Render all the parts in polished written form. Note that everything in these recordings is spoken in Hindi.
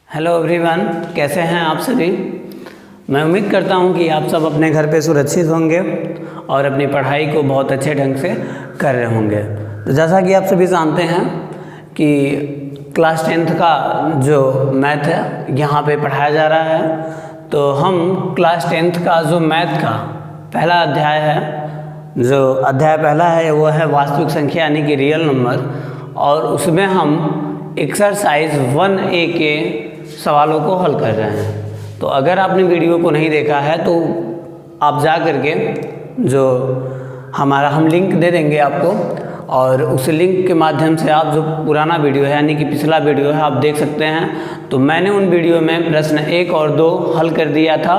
हेलो एवरीवन, कैसे हैं आप सभी। मैं उम्मीद करता हूं कि आप सब अपने घर पे सुरक्षित होंगे और अपनी पढ़ाई को बहुत अच्छे ढंग से कर रहे होंगे। तो जैसा कि आप सभी जानते हैं कि क्लास 10th का जो मैथ है यहाँ पे पढ़ाया जा रहा है। तो हम क्लास 10th का जो मैथ का पहला अध्याय है, जो अध्याय पहला है वो है वास्तविक संख्या यानी कि रियल नंबर, और उसमें हम एक्सरसाइज 1A के सवालों को हल कर रहे हैं। तो अगर आपने वीडियो को नहीं देखा है तो आप जा कर के जो हम लिंक दे देंगे आपको, और उस लिंक के माध्यम से आप जो पुराना वीडियो है यानी कि पिछला वीडियो है आप देख सकते हैं। तो मैंने उन वीडियो में प्रश्न 1 और 2 हल कर दिया था।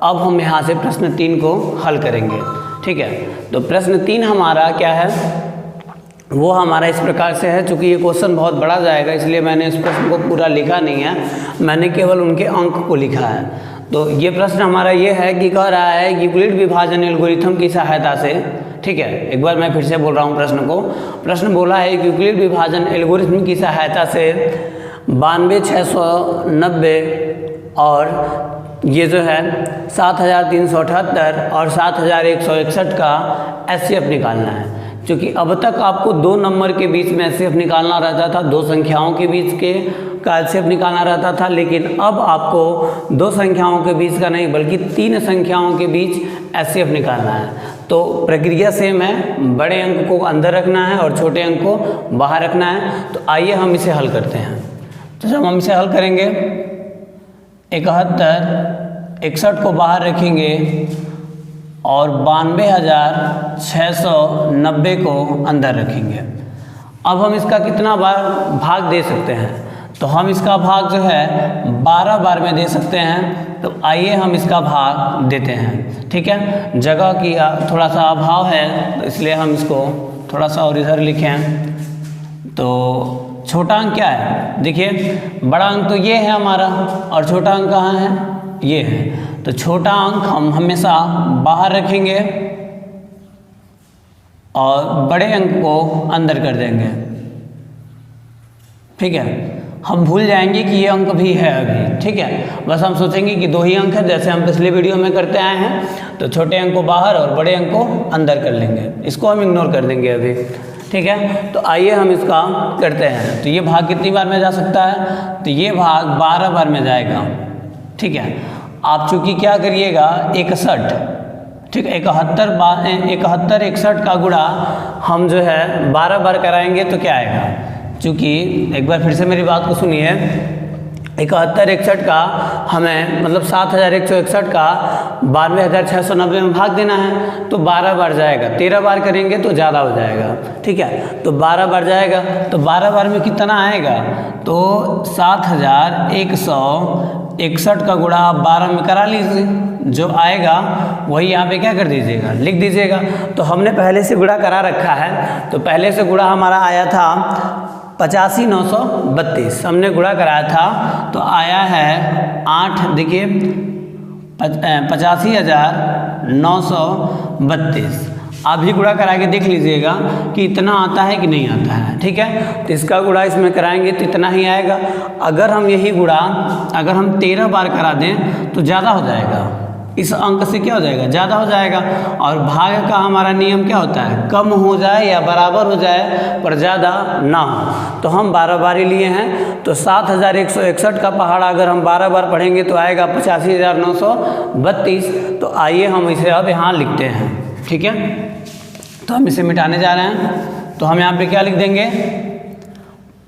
अब हम यहाँ से प्रश्न 3 को हल करेंगे, ठीक है। तो प्रश्न 3 हमारा क्या है, वो हमारा इस प्रकार से है। चूँकि ये क्वेश्चन बहुत बड़ा जाएगा इसलिए मैंने इस प्रश्न को पूरा लिखा नहीं है, मैंने केवल उनके अंक को लिखा है। तो ये प्रश्न हमारा ये है कि कह रहा है कि यूक्लिड विभाजन एल्गोरिथम की सहायता से, ठीक है, एक बार मैं फिर से बोल रहा हूँ प्रश्न को। प्रश्न बोला है कि यूक्लिड विभाजन एल्गोरिथम की सहायता से 92,690 और ये जो है 7,378 और 7,161 का एचसीएफ निकालना है। क्योंकि अब तक आपको 2 नंबर के बीच में एचसीएफ निकालना रहता था, 2 संख्याओं के बीच के का एचसीएफ निकालना रहता था, लेकिन अब आपको 2 संख्याओं के बीच का नहीं बल्कि 3 संख्याओं के बीच एचसीएफ निकालना है। तो प्रक्रिया सेम है, बड़े अंक को अंदर रखना है और छोटे अंक को बाहर रखना है। तो आइए हम इसे हल करते हैं। तो जब हम इसे हल करेंगे 71, 61 को बाहर रखेंगे और 92,690 को अंदर रखेंगे। अब हम इसका कितना बार भाग दे सकते हैं, तो हम इसका भाग जो है 12 बार में दे सकते हैं। तो आइए हम इसका भाग देते हैं, ठीक है। जगह की थोड़ा सा अभाव है तो इसलिए हम इसको थोड़ा सा और इधर लिखें। तो छोटा अंक क्या है, देखिए बड़ा अंक तो ये है हमारा और छोटा अंक कहाँ है, ये है। तो छोटा अंक हम हमेशा बाहर रखेंगे और बड़े अंक को अंदर कर देंगे, ठीक है। हम भूल जाएंगे कि ये अंक भी है अभी, ठीक है। बस हम सोचेंगे कि 2 ही अंक है, जैसे हम पिछले वीडियो में करते आए हैं। तो छोटे अंक को बाहर और बड़े अंक को अंदर कर लेंगे, इसको हम इग्नोर कर देंगे अभी, ठीक है। तो आइए हम इसका करते हैं। तो ये भाग कितनी बार में जा सकता है, तो ये भाग 12 बार में जाएगा, ठीक है। आप चूँकि क्या करिएगा 61, ठीक है, 71 61 का गुणा हम जो है 12 बार कराएंगे तो क्या आएगा। चूँकि एक बार फिर से मेरी बात को सुनिए, 71 61 का हमें मतलब 7,161 का 92,690 में भाग देना है। तो 12 बार जाएगा, 13 बार करेंगे तो ज़्यादा हो जाएगा, ठीक है। तो 12 बार जाएगा, तो 12 बार में कितना आएगा, तो 7,161 का गुणा आप 12 में करा लीजिए, जो आएगा वही यहाँ पे क्या कर दीजिएगा, लिख दीजिएगा। तो हमने पहले से गुणा करा रखा है। तो पहले से गुणा हमारा आया था 85,932, हमने गुणा कराया था तो आया है 8, देखिए 85,932। आप भी गुणा करा के देख लीजिएगा कि इतना आता है कि नहीं आता है, ठीक है। तो इसका गुणा इसमें कराएंगे तो इतना ही आएगा। अगर हम यही गुणा अगर हम 13 बार करा दें तो ज़्यादा हो जाएगा, इस अंक से क्या हो जाएगा, ज़्यादा हो जाएगा। और भाग का हमारा नियम क्या होता है, कम हो जाए या बराबर हो जाए पर ज़्यादा ना हो। तो हम 12 बार ही लिए हैं। तो 7,161 का पहाड़ अगर हम 12 बार पढ़ेंगे तो आएगा 85,932। तो आइए हम इसे अब यहाँ लिखते हैं, ठीक है। तो हम इसे मिटाने जा रहे हैं। तो हम यहाँ पे क्या लिख देंगे,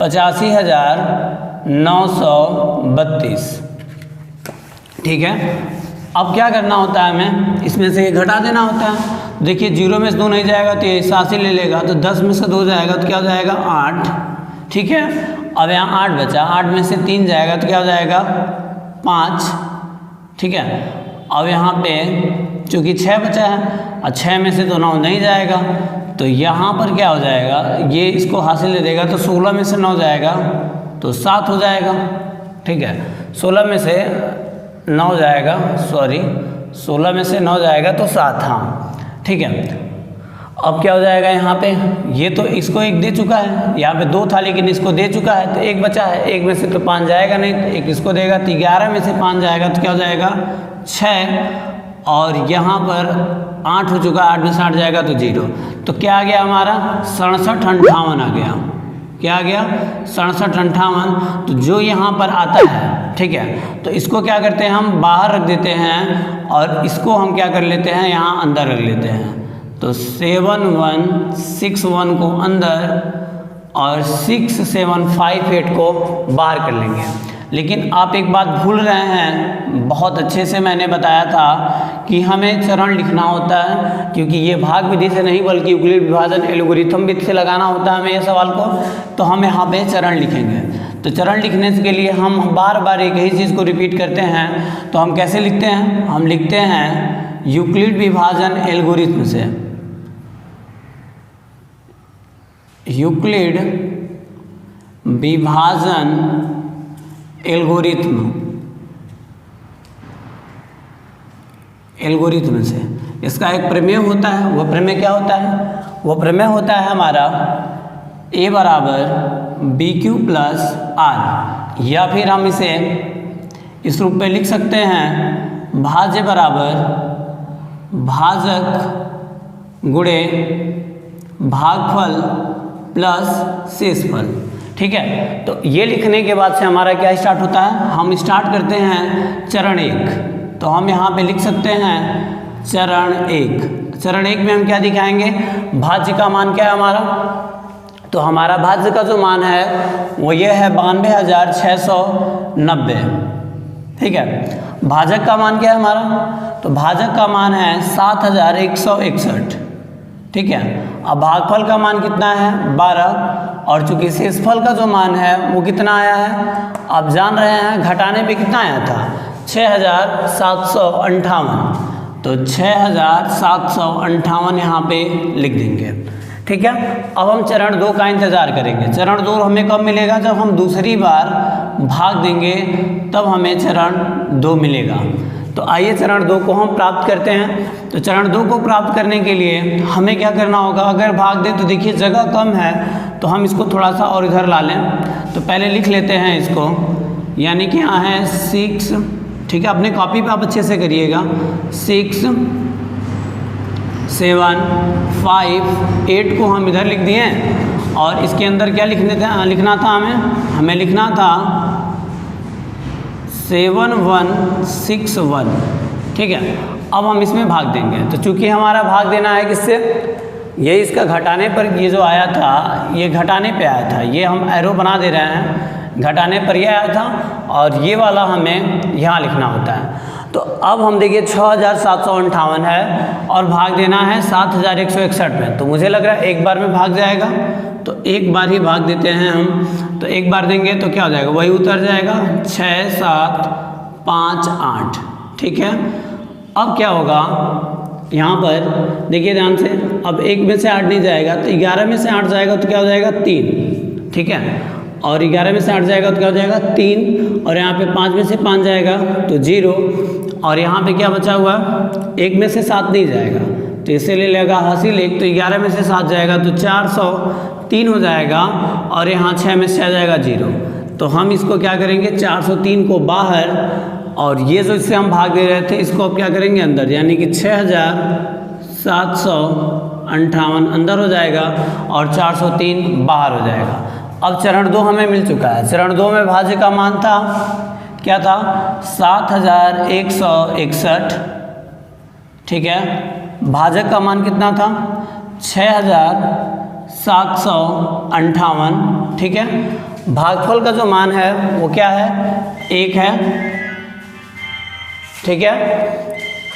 85,932, ठीक है। अब क्या करना होता है, हमें इसमें से ये घटा देना होता है। देखिए 0 में से 2 नहीं जाएगा तो ये 7 ही ले लेगा, तो 10 में से 2 जाएगा तो क्या हो जाएगा 8, ठीक है। अब यहाँ 8 बचा, 8 में से 3 जाएगा तो क्या हो जाएगा 5, ठीक है। अब यहाँ पे चूँकि 6 बचा है और 6 में से तो 9 नहीं जाएगा, तो यहाँ पर क्या हो जाएगा, ये इसको हासिल ले देगा तो 16 में से 9 जाएगा तो 7 हो जाएगा, ठीक है। 16 में से 9 जाएगा, 16 में से 9 जाएगा तो 7, हाँ, ठीक है। अब क्या हो जाएगा यहाँ पे, ये तो इसको एक दे चुका है, यहाँ पे 2 था लेकिन इसको दे चुका है तो एक बचा है, एक में से तो 5 जाएगा नहीं, तो एक इसको देगा, तो 11 में से 5 जाएगा तो क्या हो जाएगा 6, और यहाँ पर 8 हो चुका है, 8 में से 8 जाएगा तो 0। तो क्या आ गया हमारा 67 58 आ गया। क्या आ गया 67 58। तो जो यहाँ पर आता है, ठीक है, तो इसको क्या करते हैं हम बाहर रख देते हैं और इसको हम क्या कर लेते हैं यहाँ अंदर रख लेते हैं। तो 7161 को अंदर और 6758 को बाहर कर लेंगे। लेकिन आप एक बात भूल रहे हैं, बहुत अच्छे से मैंने बताया था कि हमें चरण लिखना होता है, क्योंकि ये भाग विधि से नहीं बल्कि यूक्लिड विभाजन एल्गोरिथम विधि से लगाना होता है हमें ये सवाल को। तो हम यहाँ पे चरण लिखेंगे। तो चरण लिखने के लिए हम बार बार एक ही चीज़ को रिपीट करते हैं। तो हम कैसे लिखते हैं, हम लिखते हैं यूक्लिड विभाजन एल्गोरिथम से, यूक्लिड विभाजन एल्गोरिथम से। इसका एक प्रमेय होता है, वह प्रमेय क्या होता है, वह प्रमेय होता है हमारा A बराबर BQ प्लस R, या फिर हम इसे इस रूप में लिख सकते हैं भाज्य बराबर भाजक गुणे भागफल प्लस शेषफल। ठीक है, तो ये लिखने के बाद से हमारा क्या स्टार्ट होता है, हम स्टार्ट करते हैं चरण 1। तो हम यहाँ पे लिख सकते हैं चरण 1। चरण 1 में हम क्या दिखाएंगे, भाज्य का मान क्या है हमारा, तो हमारा भाज्य का जो मान है वो ये है 92,690। ठीक है, भाजक का मान क्या है हमारा, तो भाजक का मान है 7,161। ठीक है, अब भागफल का मान कितना है 12, और चूंकि शेषफल का जो मान है वो कितना आया है, आप जान रहे हैं घटाने पे कितना आया था 6,758। तो 6,758 यहाँ पे लिख देंगे। ठीक है, अब हम चरण 2 का इंतज़ार करेंगे। चरण 2 हमें कब मिलेगा, जब हम दूसरी बार भाग देंगे तब हमें चरण 2 मिलेगा। तो आइए चरण 2 को हम प्राप्त करते हैं। तो चरण 2 को प्राप्त करने के लिए हमें क्या करना होगा, अगर भाग दें तो देखिए जगह कम है तो हम इसको थोड़ा सा और इधर ला लें। तो पहले लिख लेते हैं इसको, यानी कि यहाँ है 6। ठीक है, अपने कॉपी पे आप अच्छे से करिएगा, 6 7 5 8 को हम इधर लिख दिए, और इसके अंदर क्या लिखना था हमें लिखना था 7161। ठीक है, अब हम इसमें भाग देंगे। तो चूंकि हमारा भाग देना है किससे, ये इसका घटाने पर ये जो आया था ये घटाने पे आया था, ये हम एरो बना दे रहे हैं, घटाने पर ये आया था, और ये वाला हमें यहाँ लिखना होता है। तो अब हम देखिए 6,758 है और भाग देना है 7,161 में। तो मुझे लग रहा है एक बार में भाग जाएगा, तो एक बार ही भाग देते हैं हम। तो एक बार देंगे तो क्या हो जाएगा, वही उतर जाएगा 6 7 5 8। ठीक है, अब क्या होगा यहाँ पर देखिए ध्यान से, अब 1 में से 8 नहीं जाएगा तो 11 में से 8 जाएगा तो क्या हो जाएगा 3। ठीक है, और 11 में से 8 जाएगा तो क्या हो जाएगा 3, और यहाँ पे 5 में से 5 जाएगा तो 0, और यहाँ पे क्या बचा हुआ 1 में से 7 नहीं जाएगा तो इसे ले लेगा हासिल 1। तो 11 में से 7 जाएगा तो 403 हो जाएगा, और यहाँ 6 में से आ जाएगा 0। तो हम इसको क्या करेंगे 403 को बाहर, और ये जो इससे हम भाग दे रहे थे इसको अब क्या करेंगे अंदर, यानी कि 6,758 अंदर हो जाएगा और 403 बाहर हो जाएगा। अब चरण 2 हमें मिल चुका है। चरण 2 में भाज्य का मान था क्या था 7,161। ठीक है, भाजक का मान कितना था 6,758। ठीक है, भागफल का जो मान है वो क्या है 1 है। ठीक है,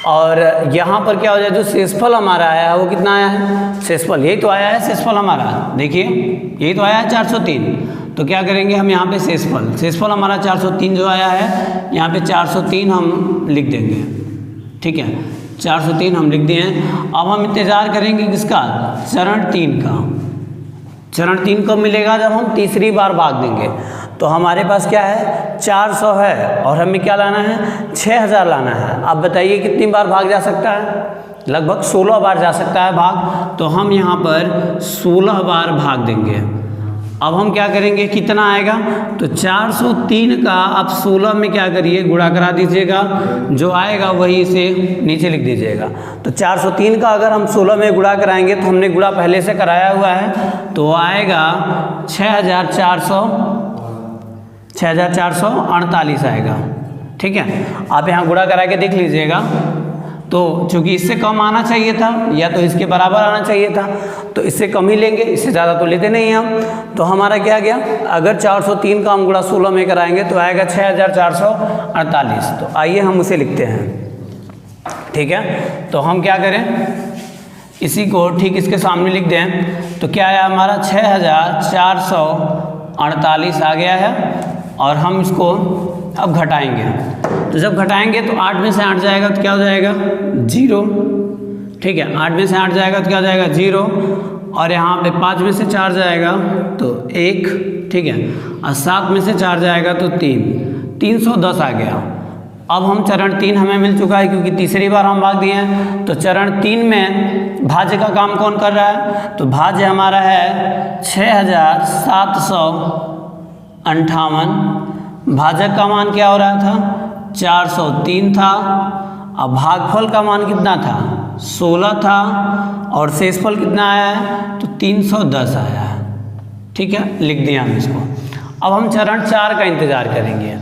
और यहाँ पर क्या हो जाए, जो शेषफल हमारा आया है वो कितना आया है, शेषफल यही तो आया है, शेषफल हमारा देखिए यही तो आया है 403। तो क्या करेंगे हम यहाँ पे शेषफल हमारा 403 जो आया है, यहाँ पे 403 हम लिख देंगे। ठीक है, 403 हम लिख दिए हैं। अब हम इंतज़ार करेंगे किसका, चरण 3 का। चरण 3 कब मिलेगा, जब हम तीसरी बार भाग देंगे। तो हमारे पास क्या है 400 है और हमें क्या लाना है 6,000 लाना है। अब बताइए कितनी बार भाग जा सकता है, लगभग 16 बार जा सकता है भाग, तो हम यहाँ पर 16 बार भाग देंगे। अब हम क्या करेंगे, कितना आएगा, तो 403 का आप 16 में क्या करिए, गुणा करा दीजिएगा, जो आएगा वही इसे नीचे लिख दीजिएगा। तो 403 का अगर हम 16 में गुणा कराएंगे, तो हमने गुणा पहले से कराया हुआ है, तो आएगा 6448 आएगा। ठीक है, आप यहाँ गुणा करा के देख लीजिएगा। तो चूंकि इससे कम आना चाहिए था या तो इसके बराबर आना चाहिए था, तो इससे कम ही लेंगे, इससे ज़्यादा तो लेते नहीं हम। तो हमारा क्या गया, अगर 403 का हम गुणा 16 में कराएंगे तो आएगा 6448। तो आइए हम उसे लिखते हैं। ठीक है, तो हम क्या करें, इसी को ठीक इसके सामने लिख दें, तो क्या है हमारा 6448 आ गया है। और हम इसको अब घटाएंगे, तो जब घटाएंगे तो 8 में से 8 जाएगा तो क्या हो जाएगा, 0। ठीक है, 8 में से 8 जाएगा तो क्या हो जाएगा, 0। और यहाँ पे 5 में से 4 जाएगा तो 1। ठीक है, और 7 में से 4 जाएगा तो 3, 310 आ गया। अब हम चरण 3 हमें मिल चुका है, क्योंकि तीसरी बार हम भाग दिए हैं। तो चरण 3 में भाज्य का काम कौन कर रहा है, तो भाज्य हमारा है 6758। भाजक का मान क्या हो रहा था, 403 था। अब भागफल का मान कितना था, 16 था। और शेषफल कितना आया है, तो 310 आया है। ठीक है, लिख दिया हम इसको। अब हम चरण 4 का इंतजार करेंगे।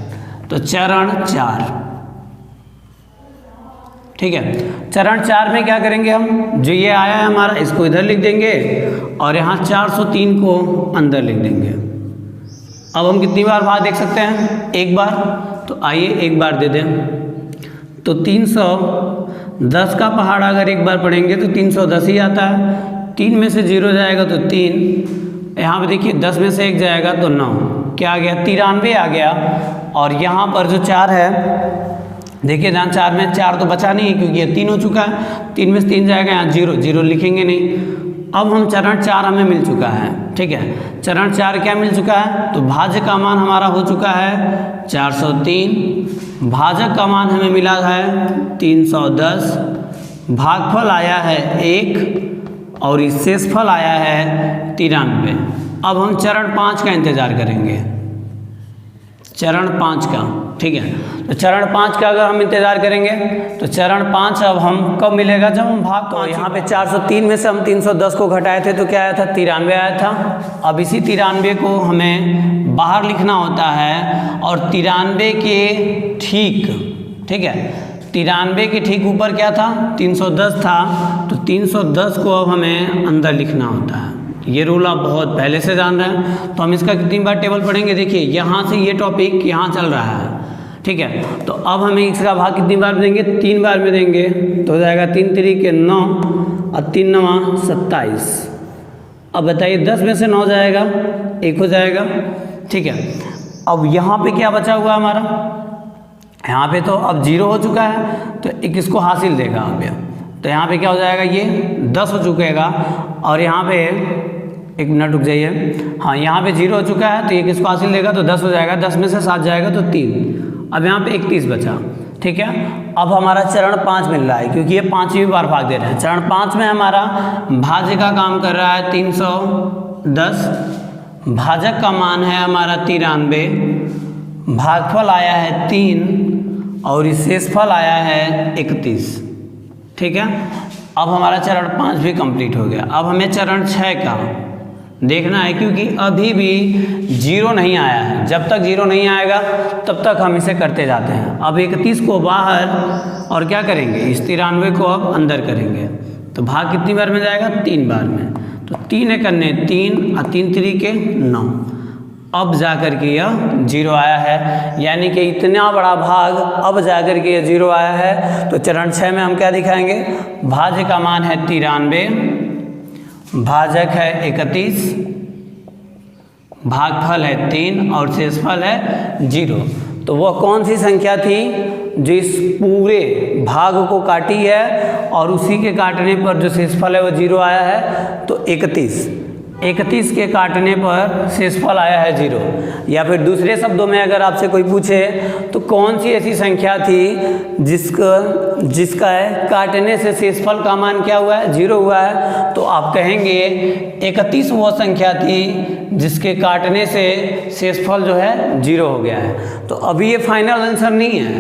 तो चरण 4, ठीक है, चरण 4 में क्या करेंगे हम, जो ये आया है हमारा, इसको इधर लिख देंगे और यहाँ 403 को अंदर लिख देंगे। अब हम कितनी बार भाग देख सकते हैं, एक बार। तो आइए एक बार दे दें। तो 310 का पहाड़ अगर एक बार पढ़ेंगे तो 310 ही आता है। 3 में से 0 जाएगा तो 3, यहाँ पे देखिए 10 में से 1 जाएगा तो 9, क्या आ गया, 93 आ गया। और यहाँ पर जो 4 है, देखिए जहाँ 4 में 4 तो बचा नहीं है, क्योंकि ये 3 हो चुका है। 3 में से 3 जाएगा, यहाँ 0 लिखेंगे नहीं। अब हम चरण 4 हमें मिल चुका है। ठीक है, चरण 4 क्या मिल चुका है, तो भाज्य का मान हमारा हो चुका है 403, भाजक का मान हमें मिला है 310, भागफल आया है 1 और शेषफल आया है 93। अब हम चरण 5 का इंतजार करेंगे, चरण 5 का। ठीक है, तो चरण 5 का अगर हम इंतजार करेंगे तो चरण 5 अब हम कब मिलेगा, जब हम भाग। तो यहाँ पे 403 में से हम 310 को घटाए थे तो क्या आया था, 93 आया था। अब इसी 93 को हमें बाहर लिखना होता है, और 93 के ठीक, ठीक है, 93 के ठीक ऊपर क्या था, 310 था। तो 310 को अब हमें अंदर लिखना होता है। ये रूल आप बहुत पहले से जान रहे हैं। तो हम इसका कितनी बार टेबल पढ़ेंगे, देखिए यहाँ से ये टॉपिक यहाँ चल रहा है। ठीक है, तो अब हमें इसका भाग कितनी बार में देंगे, 3 बार में देंगे। तो हो जाएगा 3 3 9 और 3 9 27। अब बताइए 10 में से 9 जाएगा, 1 हो जाएगा। ठीक है, अब यहाँ पे क्या बचा हुआ हमारा, यहाँ पे तो अब 0 हो चुका है, तो एक इसको हासिल देगा आप। तो यहाँ पे क्या हो जाएगा, ये 10 हो चुकेगा। और यहाँ पे एक मिनट रुक जाइए, हाँ यहाँ पे 0 हो चुका है, तो ये किसको हासिल देगा, तो 10 हो जाएगा। 10 में से 7 जाएगा तो 3। अब यहाँ पे 31 बचा। ठीक है, अब हमारा चरण 5 मिल रहा है, क्योंकि ये 5वीं बार भाग दे रहे हैं। चरण 5 में हमारा भाज्य का काम कर रहा है 310, भाजक का मान है हमारा 93, भागफल आया है 3 और शेषफल आया है 31। ठीक है, अब हमारा चरण 5 भी कंप्लीट हो गया। अब हमें चरण 6 का देखना है, क्योंकि अभी भी 0 नहीं आया है। जब तक 0 नहीं आएगा तब तक हम इसे करते जाते हैं। अब 31 को बाहर और क्या करेंगे, इस 93 को अब अंदर करेंगे। तो भाग कितनी बार में जाएगा, 3 बार में। तो 3 एकन्ने 3 और 3 3 9। अब जा कर के यह 0 आया है, यानी कि इतना बड़ा भाग अब जा कर के यह 0 आया है। तो चरण 6 में हम क्या दिखाएंगे, भाज्य का मान है 93, भाजक है 31, भागफल है 3 और शेषफल है 0। तो वह कौन सी संख्या थी जो इस पूरे भाग को काटी है और उसी के काटने पर जो शेषफल है वो 0 आया है, तो 31। 31 के काटने पर शेषफल आया है 0। या फिर दूसरे शब्दों में अगर आपसे कोई पूछे तो कौन सी ऐसी संख्या थी जिसका काटने से शेषफल का मान क्या हुआ है, 0 हुआ है, तो आप कहेंगे 31 वो संख्या थी जिसके काटने से शेषफल जो है 0 हो गया है। तो अभी ये फाइनल आंसर नहीं है,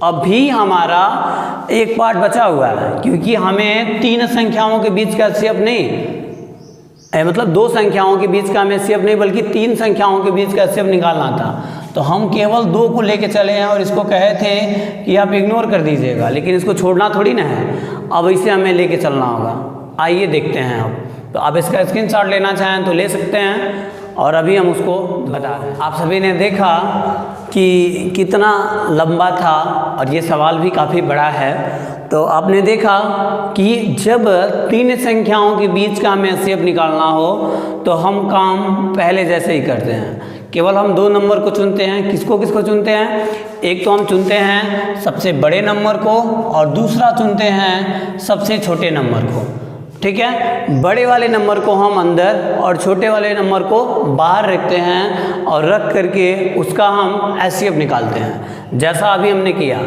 अभी हमारा एक पार्ट बचा हुआ है, क्योंकि हमें 3 संख्याओं के बीच का HCF नहीं, मतलब 2 संख्याओं के बीच का हमें HCF नहीं बल्कि 3 संख्याओं के बीच का HCF निकालना था। तो हम केवल 2 को लेके चले हैं और इसको कहे थे कि आप इग्नोर कर दीजिएगा, लेकिन इसको छोड़ना थोड़ी ना है, अब इसे हमें लेके चलना होगा। आइए देखते हैं। अब तो आप इसका स्क्रीनशॉट लेना चाहें तो ले सकते हैं, और अभी हम उसको बता रहे हैं। आप सभी ने देखा कि कितना लंबा था और ये सवाल भी काफ़ी बड़ा है। तो आपने देखा कि जब 3 संख्याओं के बीच का हमें HCF निकालना हो तो हम काम पहले जैसे ही करते हैं, केवल हम 2 नंबर को चुनते हैं। किसको किसको चुनते हैं? एक तो हम चुनते हैं सबसे बड़े नंबर को और दूसरा चुनते हैं सबसे छोटे नंबर को। ठीक है, बड़े वाले नंबर को हम अंदर और छोटे वाले नंबर को बाहर रखते हैं और रख करके उसका हम HCF निकालते हैं, जैसा अभी हमने किया।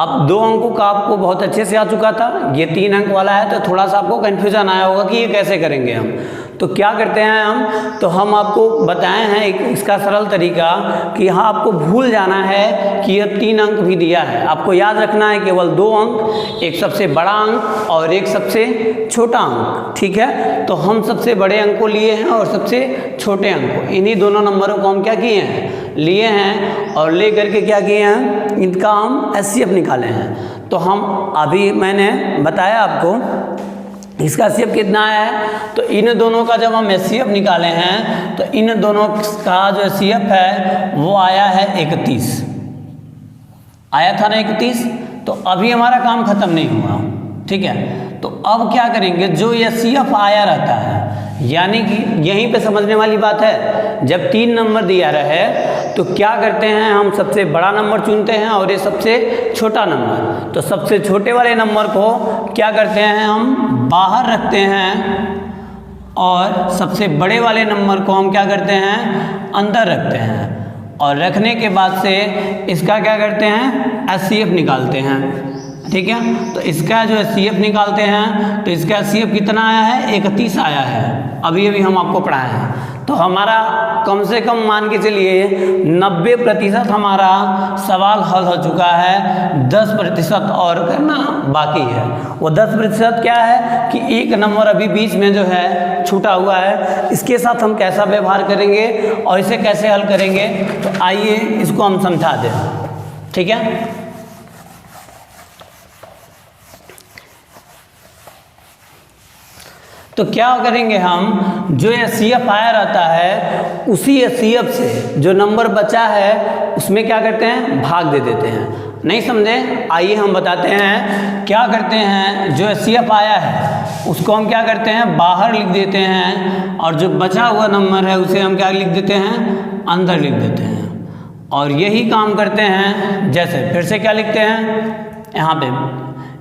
अब 2 अंकों का आपको बहुत अच्छे से आ चुका था, ये 3 अंक वाला है तो थोड़ा सा आपको कन्फ्यूजन आया होगा कि ये कैसे करेंगे हम। तो क्या करते हैं हम, तो हम आपको बताए हैं एक इसका सरल तरीका कि यहाँ आपको भूल जाना है कि ये 3 अंक भी दिया है। आपको याद रखना है केवल 2 अंक, एक सबसे बड़ा अंक और एक सबसे छोटा अंक। ठीक है, तो हम सबसे बड़े अंक को लिए हैं और सबसे छोटे अंक को, इन्हीं दोनों नंबरों को हम क्या किए हैं, लिए हैं, और ले करके क्या किए हैं, इनका हम HCF निकाले हैं। तो हम अभी मैंने बताया आपको इसका HCF कितना आया है, तो इन दोनों का जब हम HCF निकाले हैं तो इन दोनों का जो HCF है वो आया है 31, आया था ना 31। तो अभी हमारा काम खत्म नहीं हुआ। ठीक है, तो अब क्या करेंगे, जो HCF आया रहता है, यानी कि यहीं पे समझने वाली बात है, जब 3 नंबर दिया रहे तो क्या करते हैं, हम सबसे बड़ा नंबर चुनते हैं और ये सबसे छोटा नंबर। तो सबसे छोटे वाले नंबर को क्या करते हैं, हम बाहर रखते हैं और सबसे बड़े वाले नंबर को हम क्या करते हैं, अंदर रखते हैं, और रखने के बाद से इसका क्या करते हैं, HCF निकालते हैं। ठीक है, तो इसका जो HCF निकालते हैं तो इसका HCF कितना आया है, 31 आया है, अभी हम आपको पढ़ाए हैं। तो हमारा कम से कम मान के चलिए 90% हमारा सवाल हल हो चुका है, 10% और करना बाकी है। वो 10% क्या है कि एक नंबर अभी बीच में जो है छूटा हुआ है, इसके साथ हम कैसा व्यवहार करेंगे और इसे कैसे हल करेंगे, तो आइए इसको हम समझा दें। ठीक है, तो क्या करेंगे, हम जो HCF आया रहता है उसी HCF से जो नंबर बचा है उसमें क्या करते हैं, भाग दे देते हैं। नहीं समझे, आइए हम बताते हैं। क्या करते हैं, जो HCF आया है उसको हम क्या करते हैं, बाहर लिख देते हैं, और जो बचा हुआ नंबर है उसे हम क्या लिख देते हैं, अंदर लिख देते हैं। और यही काम करते हैं, जैसे फिर से क्या लिखते हैं यहाँ पे,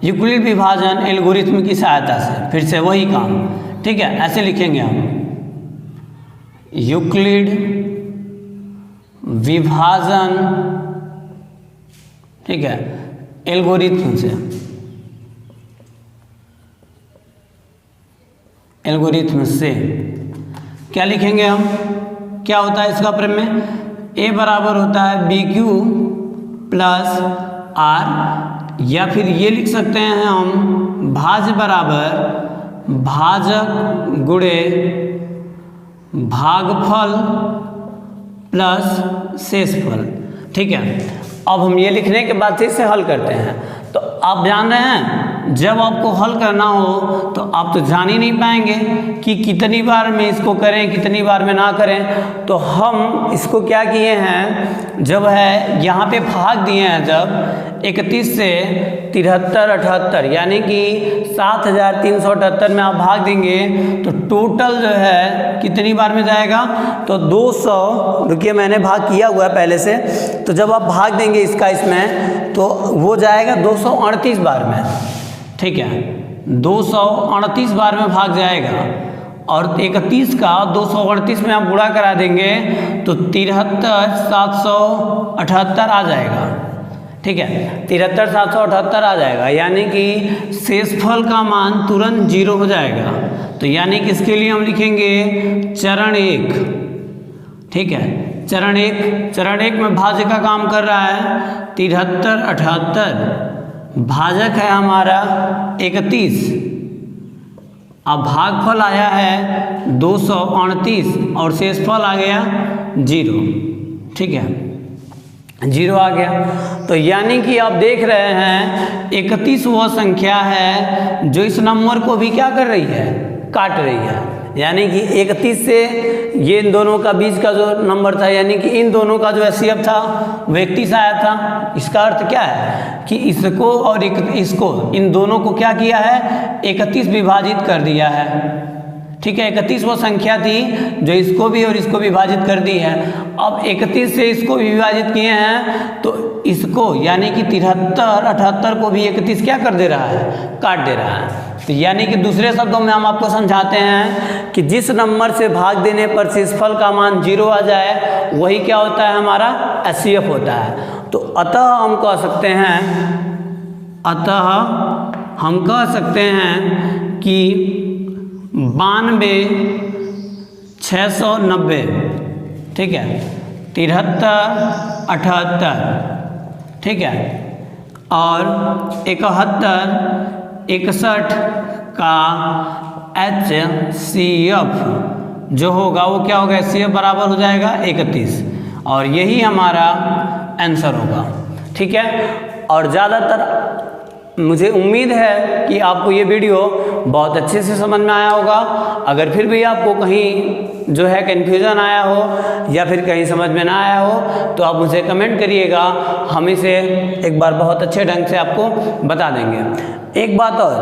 यूक्लिड विभाजन एल्गोरिथ्म की सहायता से, फिर से वही काम। ठीक है, ऐसे लिखेंगे हम, यूक्लिड विभाजन, ठीक है, एल्गोरिथ्म से, एल्गोरिथ्म से क्या लिखेंगे हम, क्या होता है इसका प्रमेय, A बराबर होता है BQ प्लस R, या फिर ये लिख सकते हैं हम, भाज्य बराबर भाजक गुणे भागफल प्लस शेषफल। ठीक है, अब हम ये लिखने के बाद इसे हल करते हैं। तो आप जान रहे हैं, जब आपको हल करना हो तो आप तो जान ही नहीं पाएंगे कि कितनी बार में इसको करें, कितनी बार में ना करें। तो हम इसको क्या किए हैं, जब है यहाँ पे भाग दिए हैं, जब 31 से 73, 78 यानी कि 7378 में आप भाग देंगे तो टोटल जो है कितनी बार में जाएगा, तो 200, रुकिए मैंने भाग किया हुआ है पहले से, तो जब आप भाग देंगे इसका इसमें तो वो जाएगा 238 बार में। ठीक है, 238 बार में भाग जाएगा। और 31 का 238 में आप गुणा करा देंगे तो 73,778 आ जाएगा। ठीक है, 73,778 आ जाएगा, यानी कि शेषफल का मान तुरंत 0 हो जाएगा। तो यानी कि इसके लिए हम लिखेंगे चरण 1। ठीक है, चरण एक में भाज्य का काम कर रहा है 7378, भाजक है हमारा 31, अब भागफल आया है 238 और शेषफल आ गया 0। ठीक है, 0 आ गया। तो यानी कि आप देख रहे हैं 31 वो संख्या है जो इस नंबर को भी क्या कर रही है, काट रही है। यानी कि 31 से ये इन दोनों का बीच का जो नंबर था, यानी कि इन दोनों का जो एचसीएफ था वो 31 आया था। इसका अर्थ क्या है कि इसको और इसको, इन दोनों को क्या किया है, 31 विभाजित कर दिया है। ठीक है, 31 वो संख्या थी जो इसको भी और इसको विभाजित कर दी है। अब 31 से इसको विभाजित किए हैं तो इसको यानी कि 73, 78 को भी 31 क्या कर दे रहा है, काट दे रहा है। तो यानी कि दूसरे शब्दों में हम आपको समझाते हैं कि जिस नंबर से भाग देने पर शेषफल का मान 0 आ जाए वही क्या होता है, हमारा एचसीएफ होता है। तो अतः हम कह सकते हैं कि 92,690, ठीक है, 73, 78, ठीक है, और 71, 61 का HCF जो होगा वो क्या होगा, HCF बराबर हो जाएगा 31, और यही हमारा आंसर होगा। ठीक है, और ज़्यादातर मुझे उम्मीद है कि आपको ये वीडियो बहुत अच्छे से समझ में आया होगा। अगर फिर भी आपको कहीं जो है कन्फ्यूज़न आया हो या फिर कहीं समझ में ना आया हो तो आप मुझे कमेंट करिएगा, हम इसे एक बार बहुत अच्छे ढंग से आपको बता देंगे। एक बात और,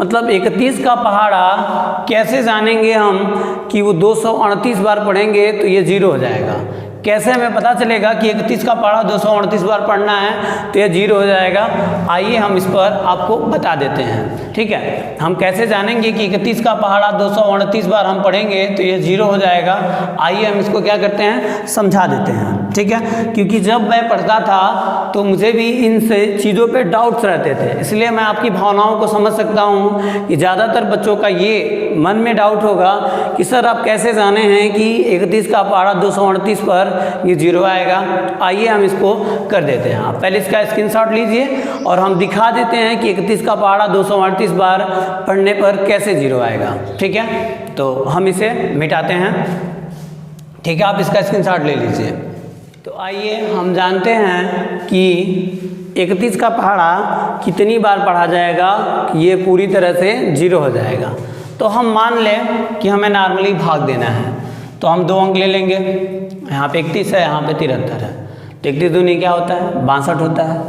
मतलब 31 का पहाड़ा कैसे जानेंगे हम कि वो 238 बार पढ़ेंगे तो ये 0 हो जाएगा। कैसे हमें पता चलेगा कि 31 का पहाड़ा 238 बार पढ़ना है तो ये 0 हो जाएगा? आइए हम इस पर आपको बता देते हैं। ठीक है, हम कैसे जानेंगे कि 31 का पहाड़ा 238 बार हम पढ़ेंगे तो ये 0 हो जाएगा? आइए हम इसको क्या करते हैं, समझा देते हैं। ठीक है, क्योंकि जब मैं पढ़ता था तो मुझे भी इन से चीज़ों पे डाउट्स रहते थे, इसलिए मैं आपकी भावनाओं को समझ सकता हूँ कि ज़्यादातर बच्चों का ये मन में डाउट होगा कि सर आप कैसे जाने हैं कि 31 का पहाड़ा 238 पर ये 0 आएगा। आइए हम इसको कर देते हैं। आप पहले इसका स्क्रीनशॉट लीजिए और हम दिखा देते हैं कि 31 का पहाड़ा 238 बार पढ़ने पर कैसे 0 आएगा। ठीक है, तो हम इसे मिटाते हैं। ठीक है, आप इसका स्क्रीनशॉट ले लीजिए। तो आइए हम जानते हैं कि 31 का पहाड़ा कितनी बार पढ़ा जाएगा कि ये पूरी तरह से 0 हो जाएगा। तो हम मान लें कि हमें नॉर्मली भाग देना है, तो हम 2 अंक ले लेंगे। यहाँ पे 31 है, यहाँ पे 73 है, तो 31 दूनी क्या होता है, 62 होता है।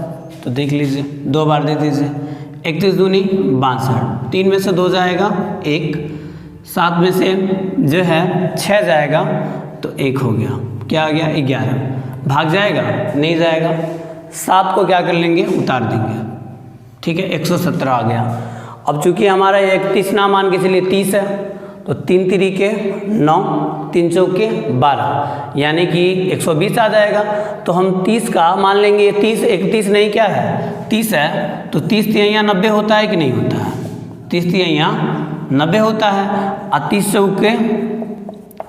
तो देख लीजिए, 2 बार दे दीजिए। 31 दूनी 62, 3 में से 2 जाएगा 1, 7 में से जो है 6 जाएगा तो 1 हो गया। क्या आ गया, 11। भाग जाएगा, नहीं जाएगा। 7 को क्या कर लेंगे, उतार देंगे। ठीक है, 117 आ गया। अब चूंकि हमारा 31 ना मान के चलिए 30 है, तो 3 तिरिके 9, 3 चौके 12, यानी कि 120 आ जाएगा। तो हम 30 का मान लेंगे, 30 31 नहीं क्या है, 30 है, तो 30 तिहाइयाँ 90 होता है कि नहीं होता है, 30 तिहाइयाँ 90 होता है, और 30 चौके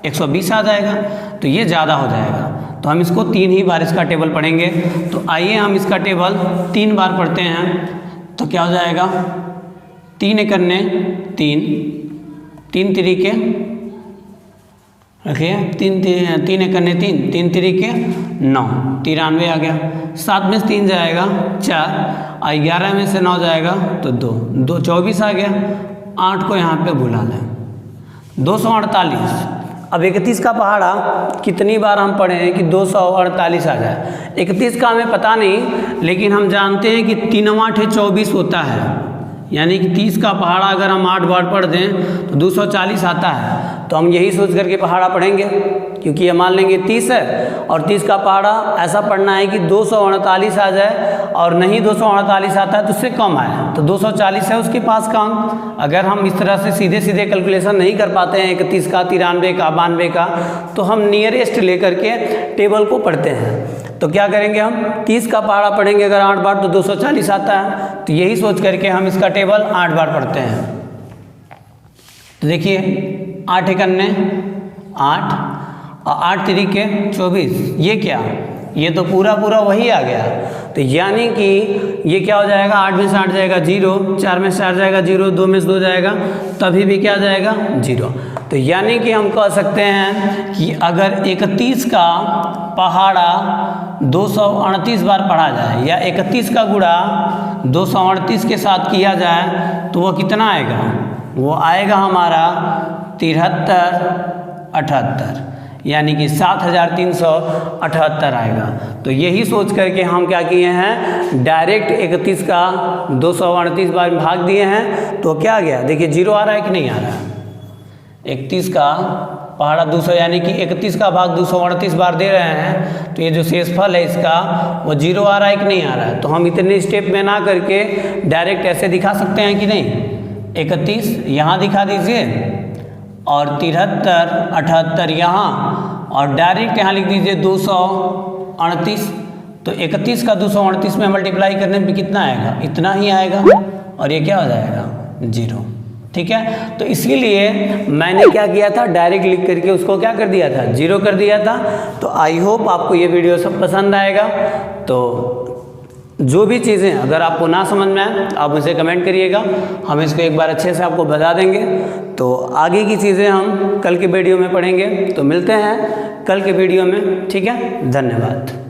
120 आ जाएगा। तो ये ज़्यादा हो जाएगा, तो हम इसको 3 ही बार इसका टेबल पढ़ेंगे। तो आइए हम इसका टेबल 3 बार पढ़ते हैं। तो क्या हो जाएगा, 3 एकन्ने 3, 3 तिरिके रखिए, 3 एकन्ने 3, 3 तिरिके 9, 93 आ गया। 7 में से 3 जाएगा 4, और 11 में से 9 जाएगा तो 2, 24 आ गया। 8 को यहाँ पे भुला लें, 248। अब 31 का पहाड़ा कितनी बार हम पढ़ें कि 248 आ जाए? 31 का हमें पता नहीं, लेकिन हम जानते हैं कि 3 8 24 होता है, यानी कि 30 का पहाड़ा अगर हम 8 बार पढ़ दें तो 240 आता है। तो हम यही सोच करके पहाड़ा पढ़ेंगे, क्योंकि ये मान लेंगे 30 है और 30 का पहाड़ा ऐसा पढ़ना है कि 248 आ जाए, और नहीं 248 आता है तो उससे कम आए, तो 240 है उसके पास का अंक। अगर हम इस तरह से सीधे सीधे कैलकुलेशन नहीं कर पाते हैं 31 का, 93 का, 92 का, तो हम नियरेस्ट लेकर के टेबल को पढ़ते हैं। तो क्या करेंगे, हम 30 का पहाड़ा पढ़ेंगे अगर 8 बार तो 240 आता है, तो यही सोच करके हम इसका टेबल 8 बार पढ़ते हैं। तो देखिए 8 एकन्ने 8 और 8 तिरिके 24, ये क्या, ये तो पूरा वही आ गया। तो यानी कि ये क्या हो जाएगा, 8 में से 8 जाएगा 0, 4 में से 4 जाएगा 0, 2 में से 2 जाएगा, तभी भी क्या जाएगा 0। तो यानी कि हम कह सकते हैं कि अगर 31 का पहाड़ा 238 बार पढ़ा जाए या 31 का गुणा 238 के साथ किया जाए तो वो कितना आएगा, वो आएगा हमारा 73 78, यानी कि 7378 आएगा। तो यही सोच करके हम क्या किए हैं, डायरेक्ट 31 का 238 बार में भाग दिए हैं, तो क्या आ गया, देखिए 0 आ रहा है कि नहीं आ रहा है। 31 का पहाड़ा 200 यानी कि 31 का भाग 238 बार दे रहे हैं, तो ये जो शेषफल है इसका वो 0 आ रहा है कि नहीं आ रहा है। तो हम इतने स्टेप में ना करके डायरेक्ट ऐसे दिखा सकते हैं कि नहीं, 31 यहाँ दिखा दीजिए और 73 78 यहाँ, और डायरेक्ट यहाँ लिख दीजिए 238। तो 31 का 238 में मल्टीप्लाई करने में कितना आएगा, इतना ही आएगा, और ये क्या हो जाएगा 0। ठीक है, तो इसीलिए मैंने क्या किया था, डायरेक्ट लिख करके उसको क्या कर दिया था, 0 कर दिया था। तो आई होप आपको ये वीडियो सब पसंद आएगा। तो जो भी चीज़ें अगर आपको ना समझ में आए आप मुझे कमेंट करिएगा, हम इसको एक बार अच्छे से आपको बता देंगे। तो आगे की चीज़ें हम कल के वीडियो में पढ़ेंगे। तो मिलते हैं कल के वीडियो में, ठीक है, धन्यवाद।